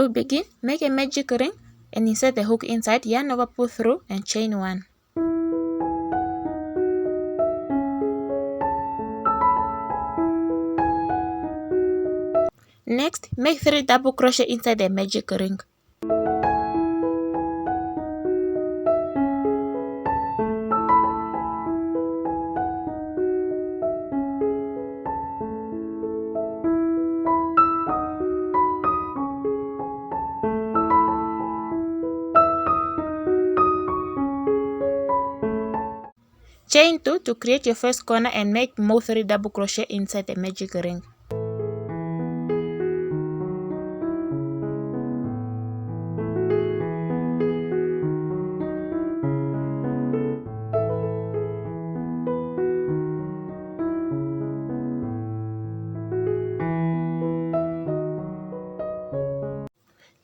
To begin, make a magic ring and insert the hook inside, yarn over, pull through and chain 1. Next, make 3 double crochet inside the magic ring. Chain 2 to create your first corner and make more 3 double crochet inside the magic ring.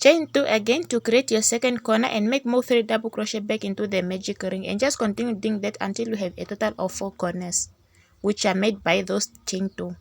Chain 2 again to create your second corner and make more 3 double crochet back into the magic ring, and just continue doing that until you have a total of 4 corners, which are made by those chain 2.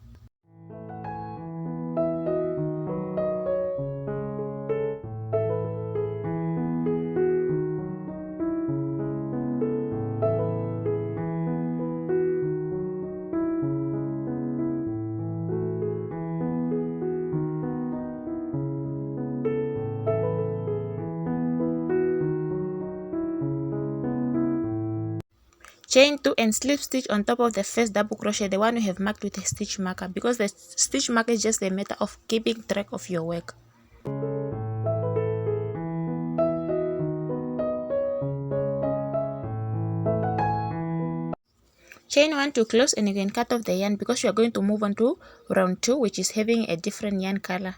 Chain 2 and slip stitch on top of the first double crochet, the one you have marked with a stitch marker, because the stitch marker is just a matter of keeping track of your work. Chain 1 to close, and you can cut off the yarn because you are going to move on to round 2, which is having a different yarn color.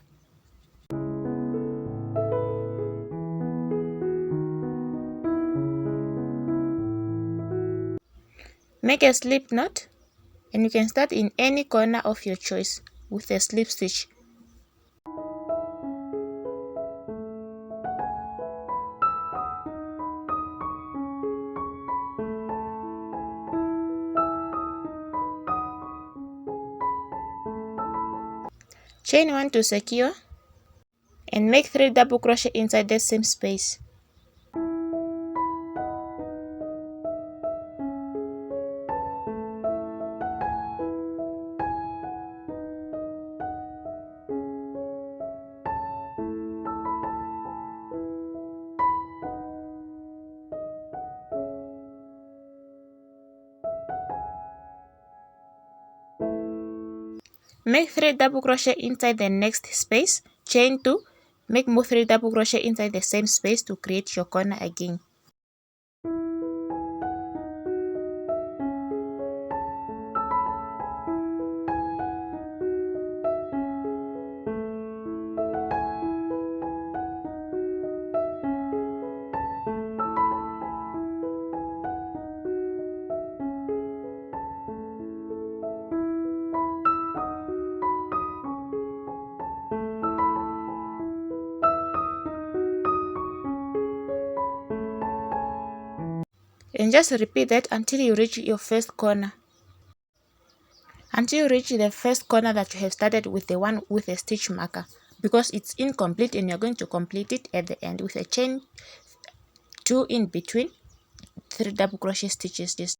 Make a slip knot, and you can start in any corner of your choice with a slip stitch. Chain 1 to secure and make 3 double crochet inside the same space. Make 3 double crochet inside the next space, chain 2, make more 3 double crochet inside the same space to create your corner again. And just repeat that until you reach your first corner. Until you reach the first corner that you have started with, the one with a stitch marker, because it's incomplete and you're going to complete it at the end with a chain 2 in between, 3 double crochet stitches.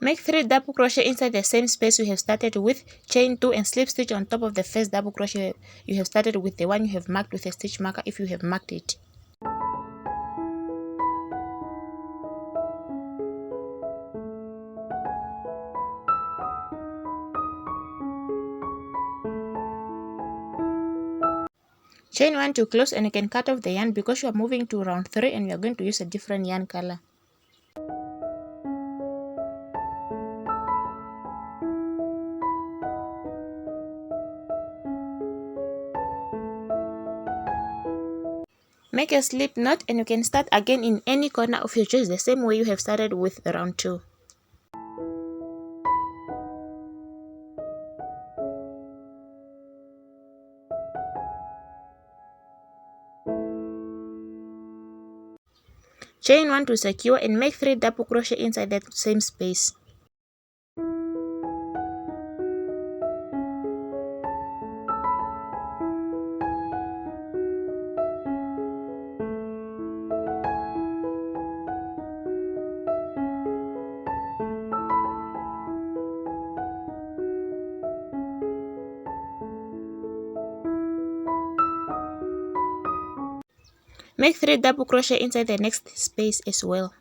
Make 3 double crochet inside the same space you have started with, chain 2 and slip stitch on top of the first double crochet you have started with, the one you have marked with a stitch marker if you have marked it. Chain 1 to close, and you can cut off the yarn because you are moving to round 3 and we are going to use a different yarn color. Make a slip knot and you can start again in any corner of your choice the same way you have started with round 2. Chain 1 to secure and make 3 double crochet inside that same space. Make 3 double crochet inside the next space as well.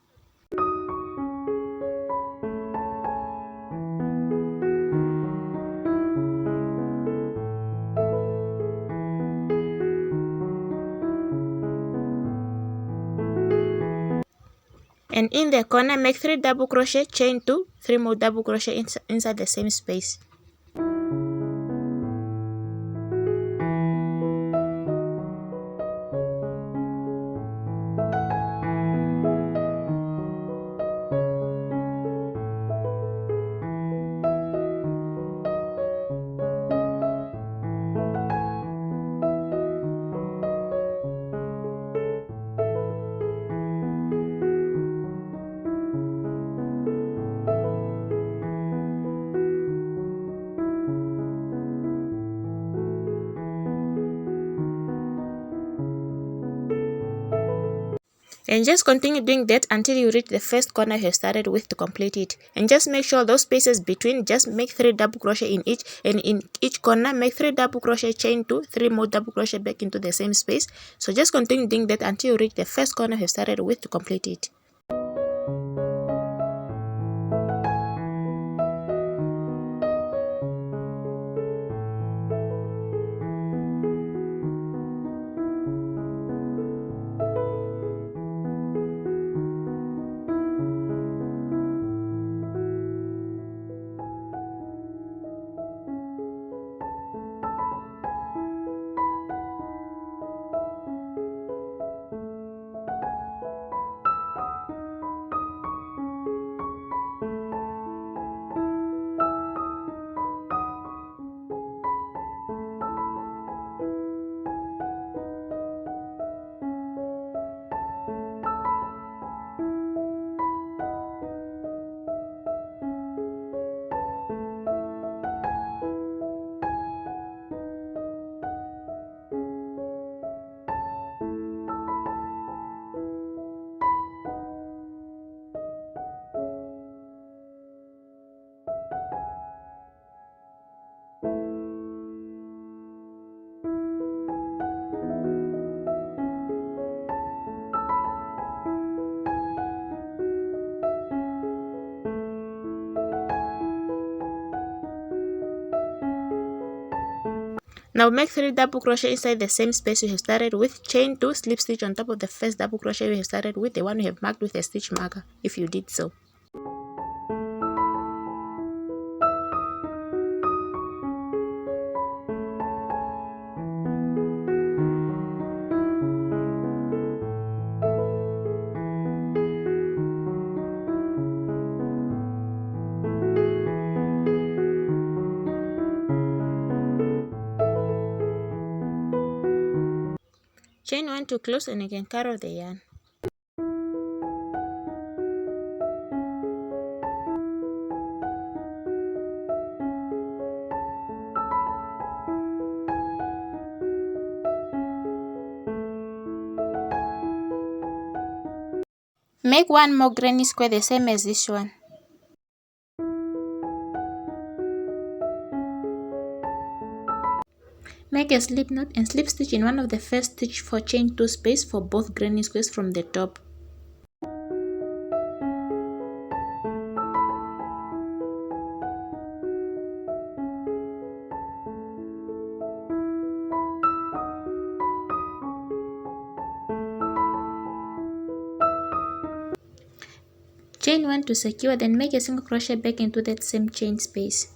And in the corner, make 3 double crochet, chain 2, 3 more double crochet inside the same space. And just continue doing that until you reach the first corner you have started with to complete it. And just make sure those spaces between, just make 3 double crochet in each, and in each corner make 3 double crochet, chain 2, 3 more double crochet back into the same space. So just continue doing that until you reach the first corner you have started with to complete it. Now make 3 double crochet inside the same space you have started with, chain 2, slip stitch on top of the first double crochet you have started with, the one you have marked with a stitch marker if you did so. Chain 1 to close and again cut off the yarn. Make one more granny square the same as this one. Make a slip knot and slip stitch in one of the first stitch for chain 2 space for both granny squares from the top. Chain 1 to secure, then make a single crochet back into that same chain space.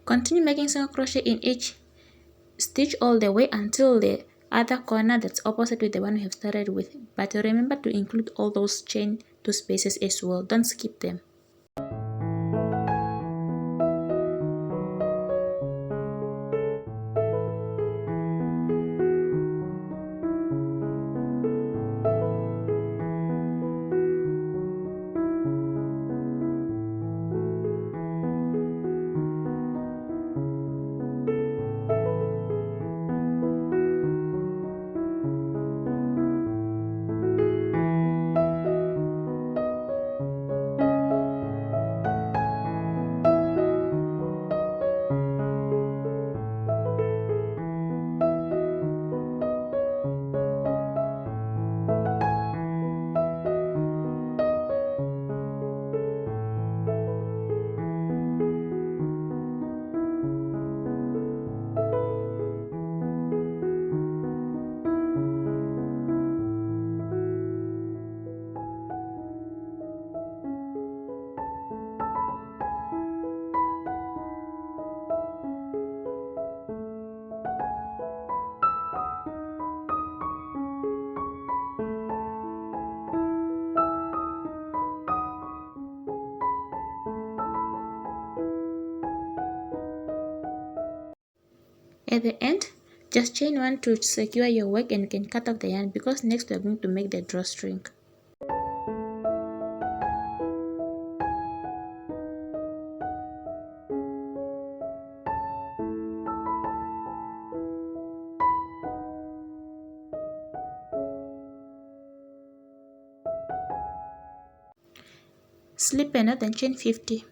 Continue making single crochet in each stitch all the way until the other corner that's opposite with the one you have started with, but remember to include all those chain 2 spaces as well, don't skip them. At the end, just chain 1 to secure your work and you can cut off the yarn because next we are going to make the drawstring. Slip a knot and chain 50.